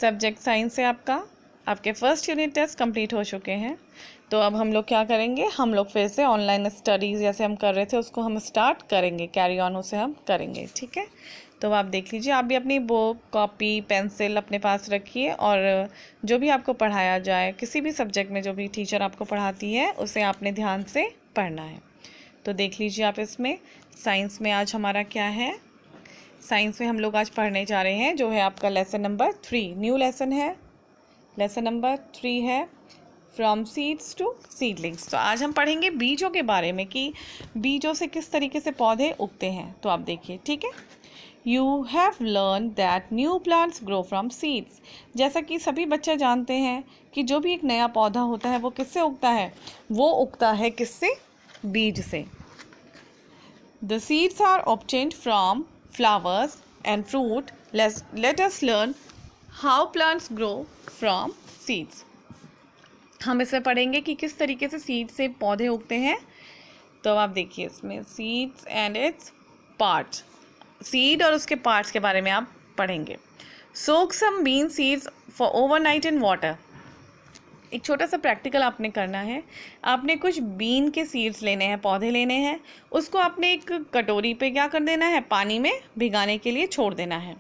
Subject science से आपके first unit test complete हो चुके हैं। तो अब हम लोग क्या करेंगे, हम लोग फिर से ऑनलाइन स्टडीज़ जैसे हम कर रहे थे उसको हम स्टार्ट करेंगे, कैरी ऑन उसे हम करेंगे। ठीक है, तो आप देख लीजिए, आप भी अपनी बुक, कॉपी, पेंसिल अपने पास रखिए और जो भी आपको पढ़ाया जाए, किसी भी सब्जेक्ट में जो भी टीचर आपको पढ़ाती है उसे आपने ध्यान से पढ़ना है। तो देख लीजिए आप इसमें साइंस में आज हमारा क्या है। साइंस में हम लोग आज पढ़ने जा रहे हैं जो है आपका लेसन नंबर 3, न्यू लेसन है। लेसन नंबर 3 है फ्रॉम सीड्स टू सीडलिंग्स। तो आज हम पढ़ेंगे बीजों के बारे में कि बीजों से किस तरीके से पौधे उगते हैं। तो आप देखिए, ठीक है। You have learn that new plants grow from seeds. जैसा कि सभी बच्चे जानते हैं कि जो भी एक नया पौधा होता है वो किससे उगता है, वो उगता है किससे, बीज से। The seeds are obtained from flowers and fruit. Let us learn how plants grow from seeds. हम इसमें पढ़ेंगे कि किस तरीके से सीड से पौधे उगते हैं। तो आप देखिए इसमें seeds and its parts, seed और उसके पार्ट्स के बारे में आप पढ़ेंगे। Soak some bean seeds for overnight in water. एक छोटा सा प्रैक्टिकल आपने करना है। आपने कुछ बीन के सीड्स लेने हैं, पौधे लेने हैं, उसको आपने एक कटोरी पे क्या कर देना है, पानी में भिगाने के लिए छोड़ देना है।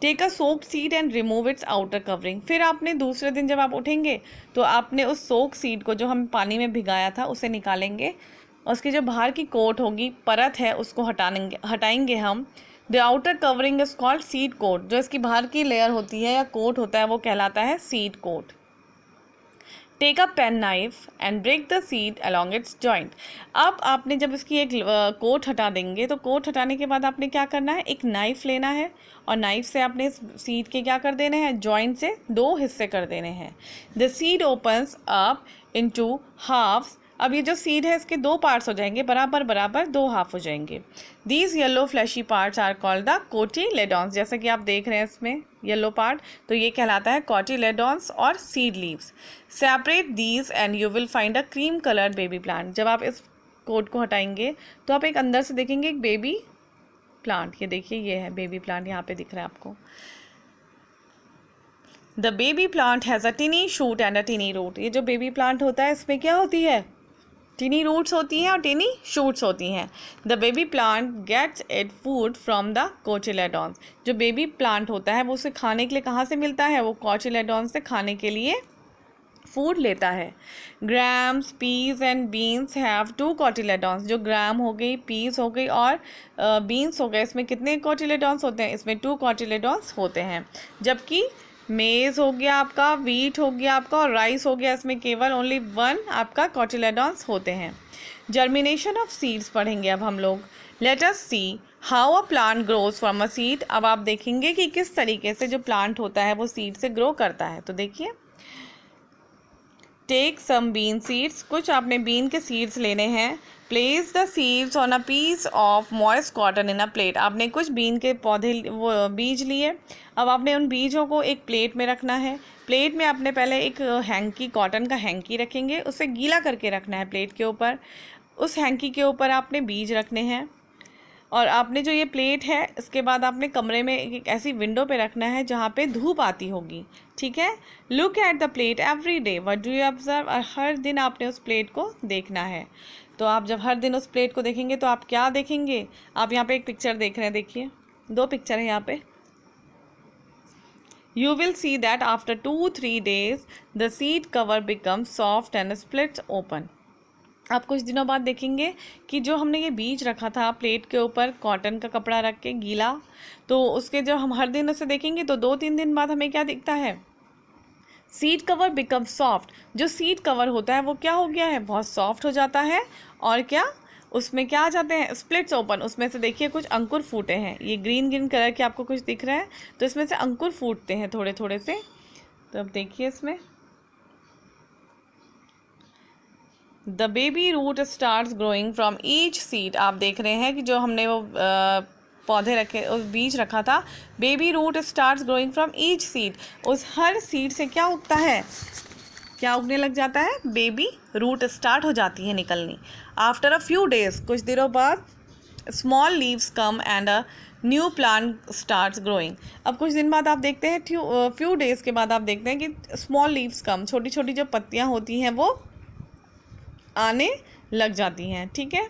Take a soaked seed and remove its outer covering. फिर आपने दूसरे दिन जब आप उठेंगे तो आपने उस सोक सीड को जो हम पानी में भिगाया था उसे निकालेंगे और उसकी जो बाहर की कोट होगी, परत है, उसको हटाएंगे हम। The outer covering is called seed coat. जो इसकी बाहर की लेयर होती है या कोट होता है वो कहलाता है seed coat. Take a pen knife and break the seed along its joint. अब आपने जब इसकी एक कोट हटा देंगे तो कोट हटाने के बाद आपने क्या करना है, एक नाइफ लेना है और नाइफ से आपने इस सीड के क्या कर देने हैं, जॉइंट से 2 हिस्से कर देने हैं। The seed opens up into halves. अब ये जो सीड है इसके 2 पार्ट्स हो जाएंगे, बराबर बराबर 2 हाफ हो जाएंगे। These yellow fleshy parts are called the cotyledons. जैसा कि आप देख रहे हैं इसमें येलो पार्ट, तो ये कहलाता है कोटिलेडॉन्स और seed leaves. Separate these and you will find a cream coloured baby plant. जब आप इस कोट को हटाएंगे तो आप एक अंदर से देखेंगे एक बेबी प्लांट। ये देखिए, ये है बेबी प्लांट, यहाँ पे दिख रहा है आपको। The baby plant has a tiny shoot and a tiny root. ये जो बेबी प्लांट होता है इसमें क्या होती है, टिनी रूट्स होती हैं और टिनी शूट्स होती हैं। The baby plant gets it food from the cotyledons. जो बेबी प्लांट होता है वो उसे खाने के लिए कहाँ से मिलता है, वो कोटिलेडॉन्स से खाने के लिए फूड लेता है। Grams, peas and beans have 2 cotyledons. जो ग्राम हो गई, पीस हो गई और बीन्स हो गए, इसमें कितने कोटिलेडॉन्स होते हैं, इसमें 2 कोटिलेडॉन्स होते हैं। जबकि मेज़ हो गया आपका, वीट हो गया आपका और राइस हो गया, इसमें केवल ओनली 1 आपका कोटिलेडॉन्स होते हैं। जर्मिनेशन ऑफ सीड्स पढ़ेंगे अब हम लोग। Let us see how a plant grows from a seed. अब आप देखेंगे कि किस तरीके से जो प्लांट होता है वो सीड से ग्रो करता है। तो देखिए, टेक सम बीन सीड्स। कुछ आपने बीन के सीड्स लेने हैं। Place the seeds on a piece of moist cotton in a plate. आपने कुछ बीन के पौधे वो बीज लिए। अब आपने उन बीजों को एक प्लेट में रखना है। प्लेट में आपने पहले एक हैंकी, कॉटन का हैंकी रखेंगे, उसे गीला करके रखना है प्लेट के ऊपर। उस हैंकी के ऊपर आपने बीज रखने हैं और आपने जो ये प्लेट है इसके बाद आपने कमरे में एक ऐसी विंडो पे रखना है जहाँ पे धूप आती होगी। ठीक है। Look at the plate every day, what do you observe. और हर दिन आपने उस प्लेट को देखना है। तो आप जब हर दिन उस प्लेट को देखेंगे तो आप क्या देखेंगे, आप यहाँ पे एक पिक्चर देख रहे हैं, देखिए 2 पिक्चर है यहाँ पे। You will see that after 2-3 days the seed cover becomes soft and splits open. आप कुछ दिनों बाद देखेंगे कि जो हमने ये बीज रखा था प्लेट के ऊपर कॉटन का कपड़ा रख के गीला, तो उसके जब हम हर दिन उसे देखेंगे तो 2-3 दिन बाद हमें क्या दिखता है, सीड कवर बिकम सॉफ्ट। जो सीड कवर होता है वो क्या हो गया है, बहुत सॉफ्ट हो जाता है। और क्या उसमें क्या आ जाते हैं, स्प्लिट्स ओपन। उसमें से देखिए कुछ अंकुर फूटे हैं, ये ग्रीन ग्रीन कलर के आपको कुछ दिख रहा है, तो इसमें से अंकुर फूटते हैं थोड़े थोड़े से। तो अब देखिए इसमें the baby root starts growing from each seed. आप देख रहे हैं कि जो हमने वो पौधे रखे, उस बीज रखा था, baby root starts growing from each seed. उस हर सीड से क्या उगता है, क्या उगने लग जाता है, बेबी रूट स्टार्ट हो जाती है निकलनी। आफ्टर अ फ्यू डेज, कुछ दिनों बाद small leaves come and a new plant starts growing. अब कुछ दिन बाद आप देखते हैं, फ्यू डेज के बाद आप देखते हैं कि स्मॉल लीव्स कम, छोटी छोटी जो पत्तियां होती हैं वो आने लग जाती हैं, ठीक है।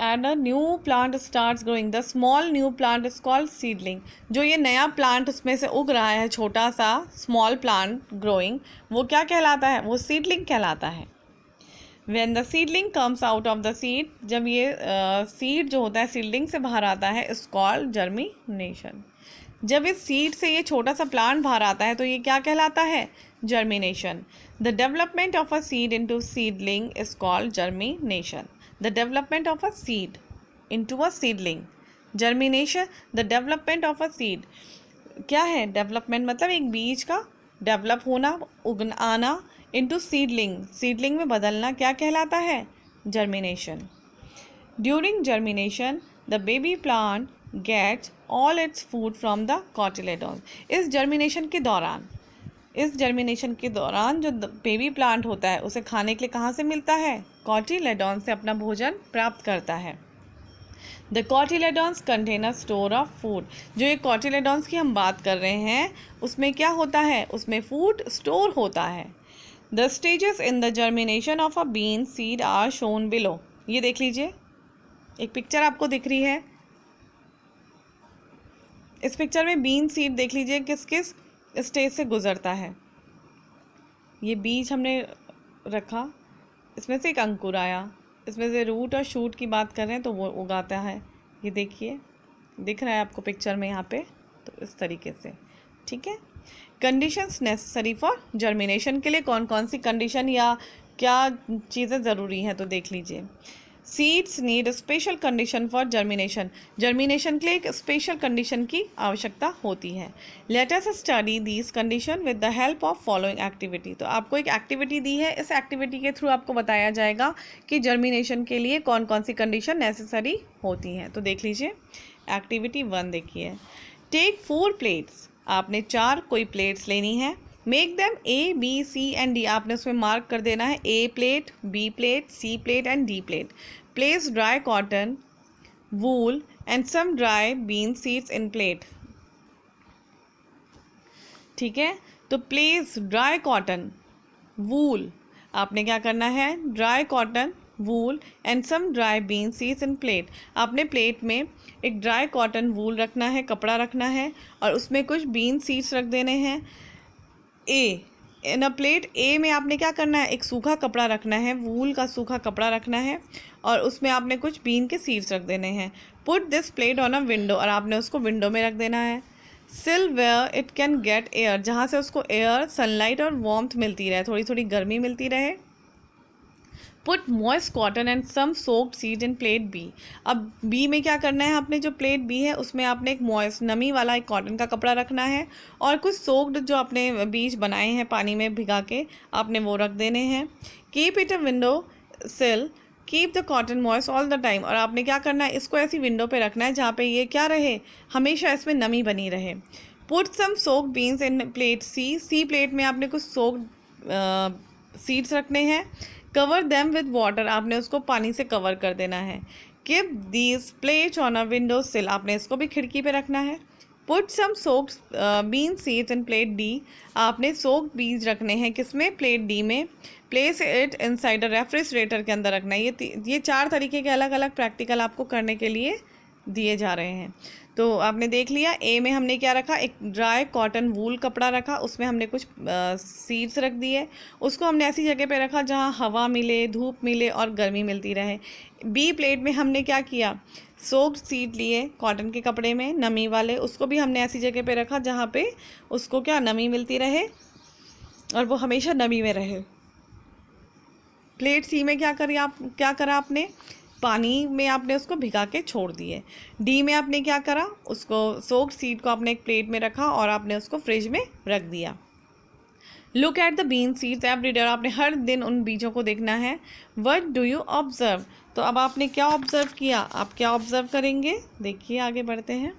And a new plant starts growing, the small new plant is called seedling. जो ये नया प्लांट उसमें से उग रहा है, छोटा सा स्मॉल प्लांट ग्रोइंग, वो क्या कहलाता है? वो सीडलिंग कहलाता है। When the seedling comes out of the seed, जब ये सीड जो होता है सीडलिंग से बाहर आता है, इज कॉल्ड जर्मिनेशन। जब इस सीड से ये छोटा सा प्लांट बाहर आता है तो ये क्या कहलाता है? Germination. The development of a seed into seedling is called germination. The development of a seed into a seedling, germination. The development of a seed क्या है? डेवलपमेंट मतलब एक बीज का डेवलप होना, उगना, आना, इनटू सीडलिंग, सीडलिंग में बदलना, क्या कहलाता है? Germination. During germination the baby plant gets all its food from the cotyledon. इस जर्मिनेशन के दौरान जो बेबी प्लांट होता है उसे खाने के लिए कहाँ से मिलता है? कॉटिलेडॉन से अपना भोजन प्राप्त करता है। The cotyledons contain a store of food. जो ये कॉटिलेडॉन्स की हम बात कर रहे हैं उसमें क्या होता है? उसमें फूड स्टोर होता है। The stages in the germination of a bean seed are shown below. ये देख लीजिए, एक पिक्चर आपको दिख रही है। इस पिक्चर में बीन सीड देख लीजिए किस किस स्टेज से गुजरता है। ये बीज हमने रखा, इसमें से एक अंकुर आया, इसमें से रूट और शूट की बात कर रहे हैं तो वो उगाता है। ये देखिए, दिख रहा है आपको पिक्चर में यहाँ पे, तो इस तरीके से, ठीक है। कंडीशंस नेसेसरी फॉर जर्मिनेशन के लिए कौन कौन सी कंडीशन या क्या चीज़ें ज़रूरी हैं तो देख लीजिए। Seeds need special condition for germination. Germination के लिए एक स्पेशल कंडीशन की आवश्यकता होती है। Let us study these condition with the help of following activity. तो आपको एक एक्टिविटी दी है, इस एक्टिविटी के थ्रू आपको बताया जाएगा कि जर्मिनेशन के लिए कौन कौन सी कंडीशन नेसेसरी होती हैं। तो देख लीजिए, एक्टिविटी 1 देखिए। Take 4 plates. आपने 4 कोई प्लेट्स लेनी है। Make them A, B, C and D। आपने उसमें मार्क कर देना है A plate, B plate, C plate and D plate. Place dry cotton, wool and some dry bean seeds in plate. ठीक है, तो प्लेस ड्राई कॉटन, वूल, आपने क्या करना है? Dry cotton, wool and some dry bean seeds in plate. आपने plate में एक ड्राई कॉटन वूल रखना है, कपड़ा रखना है, और उसमें कुछ बीन सीड्स रख देने हैं। ए इन अ प्लेट, ए में आपने क्या करना है? एक सूखा कपड़ा रखना है, वूल का सूखा कपड़ा रखना है, और उसमें आपने कुछ बीन के सीड्स रख देने हैं। Put this plate on a window, और आपने उसको विंडो में रख देना है। Sill where it can get air, जहाँ से उसको एयर, सनलाइट और वार्मथ मिलती रहे, थोड़ी थोड़ी गर्मी मिलती रहे। Put moist cotton and some soaked seed in plate B. अब बी में क्या करना है? आपने जो प्लेट बी है उसमें आपने एक मॉइस्ट, नमी वाला एक कॉटन का कपड़ा रखना है, और कुछ सोक्ड जो आपने बीज बनाए हैं पानी में भिगा के, आपने वो रख देने हैं। कीप इट अ विंडो सिल, keep the cotton moist all the time, और आपने क्या करना है? इसको ऐसी विंडो पे रखना है जहाँ पे ये क्या रहे? हमेशा इसमें नमी बनी रहे। पुट सम सोक्ड बीन्स इन प्लेट सी, सी प्लेट में आपने कुछ सोक्ड सीड्स रखने हैं। कवर देम विद वाटर, आपने उसको पानी से कवर कर देना है। Keep these plates on a window sill, आपने इसको भी खिड़की पे रखना है। Put some soaked bean seeds in plate D, आपने सोक्ड बीज रखने हैं किसमें? प्लेट डी में। Place it inside a refrigerator के अंदर रखना है। ये 4 तरीके के अलग अलग प्रैक्टिकल आपको करने के लिए दिए जा रहे हैं। तो आपने देख लिया, ए में हमने क्या रखा? एक ड्राई कॉटन वूल कपड़ा रखा, उसमें हमने कुछ सीड्स रख दिए, उसको हमने ऐसी जगह पे रखा जहाँ हवा मिले, धूप मिले और गर्मी मिलती रहे। बी प्लेट में हमने क्या किया? सोक्ड सीड लिए कॉटन के कपड़े में, नमी वाले, उसको भी हमने ऐसी जगह पे रखा जहाँ पे उसको क्या, नमी मिलती रहे और वो हमेशा नमी में रहे। प्लेट सी में क्या करा आपने? पानी में आपने उसको भिगा के छोड़ दिए। डी में आपने क्या करा? उसको सोक्ड सीड को आपने एक प्लेट में रखा और आपने उसको फ्रिज में रख दिया। Look at the bean seeds every day, आपने हर दिन उन बीजों को देखना है। व्हाट डू यू ऑब्जर्व, तो अब आपने क्या ऑब्जर्व किया? आप क्या ऑब्जर्व करेंगे? देखिए, आगे बढ़ते हैं।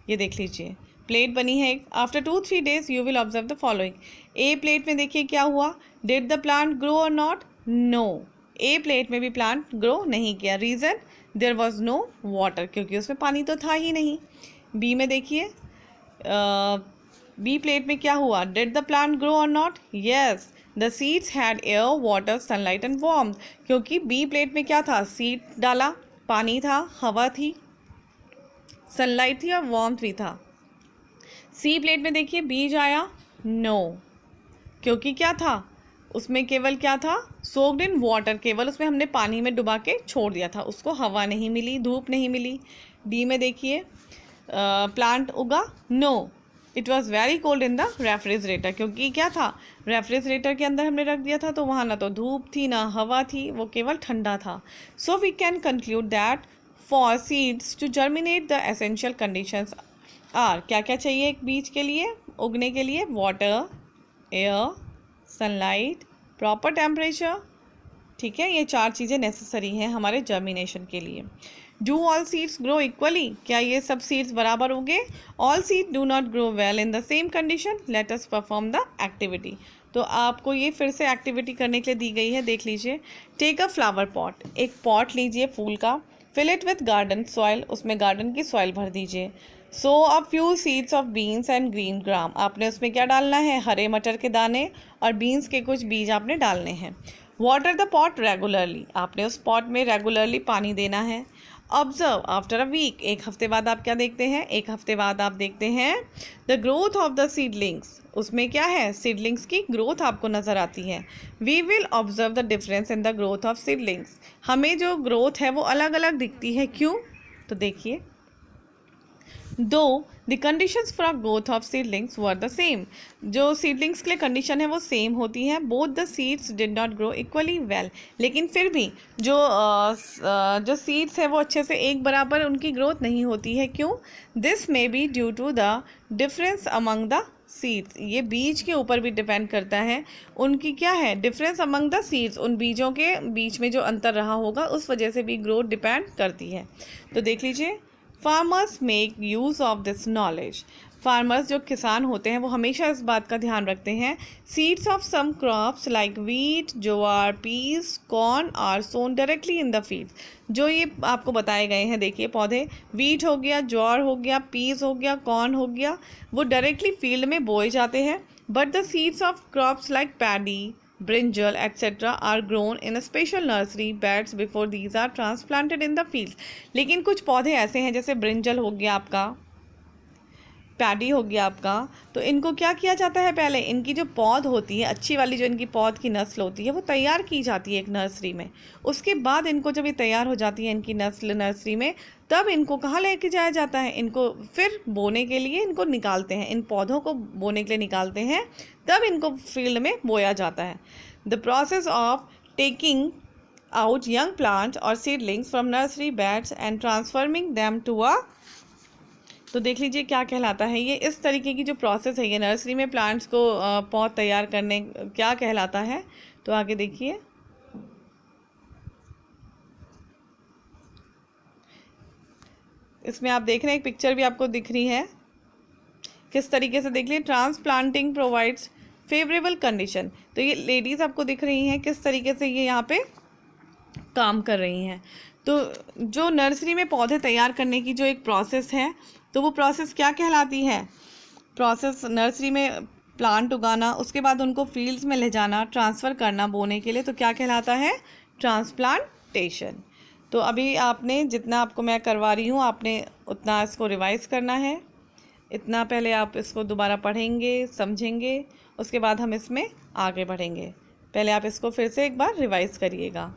ये देख लीजिए, प्लेट बनी है एक। After 2-3 days you will observe the following. A plate में देखिए क्या हुआ? Did the plant grow or not? No, A plate में भी प्लांट ग्रो नहीं किया। Reason, there was no water, क्योंकि उसमें पानी तो था ही नहीं। बी में देखिए, बी प्लेट में क्या हुआ, did the plant grow or not, yes the seeds had air, water, sunlight and warmth, क्योंकि बी प्लेट में क्या था, सीड डाला, पानी था, हवा थी, सनलाइट थी और वार्मथ भी था। सी प्लेट में देखिए बीज आया, नो, क्योंकि क्या था उसमें, केवल क्या था, सोक्ड इन वाटर, केवल उसमें हमने पानी में डुबा के छोड़ दिया था, उसको हवा नहीं मिली, धूप नहीं मिली। डी में देखिए, प्लांट उगा, no, it was very cold in the refrigerator, क्योंकि क्या था, रेफ्रिजरेटर के अंदर हमने रख दिया था, तो वहाँ ना तो धूप थी ना हवा थी, वो केवल ठंडा था। So we can conclude that for seeds to germinate the essential conditions are, क्या क्या चाहिए एक बीज के लिए उगने के लिए, water, air, sunlight, proper temperature, ठीक है, ये 4 चीज़ें नेसेसरी हैं हमारे जर्मिनेशन के लिए। Do all seeds grow equally, क्या ये सब सीड्स बराबर उगे, all seed do not grow well in the same condition, let us perform the activity. तो आपको ये फिर से एक्टिविटी करने के लिए दी गई है, देख लीजिए। टेक अ फ्लावर पॉट, एक पॉट लीजिए फूल का, fill it with garden soil, उसमें गार्डन की सॉइल भर दीजिए। Sow a few seeds of beans and green gram, आपने उसमें क्या डालना है, हरे मटर के दाने और बीन्स के कुछ बीज आपने डालने हैं। वाटर द पॉट रेगुलरली, आपने उस पॉट में रेगुलरली पानी देना है। ऑब्जर्व आफ्टर अ वीक, एक हफ्ते बाद आप क्या देखते हैं, एक हफ्ते बाद आप देखते हैं the growth of the seedlings, उसमें क्या है, सीडलिंग्स की ग्रोथ आपको नज़र आती है। We will observe the difference in the growth of seedlings, हमें जो ग्रोथ है वो अलग अलग दिखती है, क्यों, तो देखिए, दो the conditions for growth of seedlings were the same, जो सीडलिंग्स के लिए कंडीशन है वो सेम होती है। Both the seeds did not grow equally well, लेकिन फिर भी जो सीड्स है वो अच्छे से एक बराबर उनकी ग्रोथ नहीं होती है, क्यों, this may be due to the difference among the seeds, ये बीज के ऊपर भी डिपेंड करता है, उनकी क्या है, डिफरेंस अमंग द सीड्स, उन बीजों के बीच में जो अंतर रहा होगा उस वजह से भी ग्रोथ डिपेंड करती है। तो देख लीजिए, farmers make use of this knowledge, farmers जो किसान होते हैं वो हमेशा इस बात का ध्यान रखते हैं, seeds of some crops like wheat, jowar, peas, corn are sown directly in the field, जो ये आपको बताए गए हैं, देखिए पौधे, वीट हो गया, ज्वार हो गया, पीस हो गया, कॉर्न हो गया, वो डायरेक्टली फील्ड में बोए जाते हैं। But the seeds of crops like paddy, brinjal etc. are grown in a special nursery beds before these are transplanted in the field, लेकिन कुछ पौधे ऐसे हैं जैसे ब्रिंजल हो गया आपका, पैडी हो गया आपका, तो इनको क्या किया जाता है, पहले इनकी जो पौध होती है, अच्छी वाली जो इनकी पौध की नस्ल होती है वो तैयार की जाती है एक नर्सरी में, उसके बाद इनको जब ये तैयार हो जाती है इनकी नस्ल नर्सरी में, तब इनको कहाँ लेके जाया जाता है, इनको फिर बोने के लिए इनको निकालते हैं, इन पौधों को बोने के लिए निकालते हैं, तब इनको फील्ड में बोया जाता है। The process of taking out young plants और seedlings from nursery beds and transforming them to a, तो देख लीजिए क्या कहलाता है ये, इस तरीके की जो प्रोसेस है ये नर्सरी में प्लांट्स को पौध तैयार करने क्या कहलाता है, तो आगे देखिए, इसमें आप देख रहे हैं एक पिक्चर भी आपको दिख रही है, किस तरीके से, देख लीजिए, ट्रांसप्लांटिंग प्रोवाइड्स फेवरेबल कंडीशन, तो ये लेडीज़ आपको दिख रही हैं किस तरीके से ये यहाँ पे काम कर रही हैं। तो जो नर्सरी में पौधे तैयार करने की जो एक प्रोसेस है, तो वो प्रोसेस क्या कहलाती है, प्रोसेस नर्सरी में प्लांट उगाना, उसके बाद उनको फील्ड्स में ले जाना, ट्रांसफ़र करना बोने के लिए, तो क्या कहलाता है, ट्रांसप्लांटेशन। तो अभी आपने जितना आपको मैं करवा रही हूँ आपने उतना इसको रिवाइज़ करना है, इतना पहले आप इसको दोबारा पढ़ेंगे, समझेंगे, उसके बाद हम इसमें आगे बढ़ेंगे। पहले आप इसको फिर से एक बार रिवाइज़ करिएगा।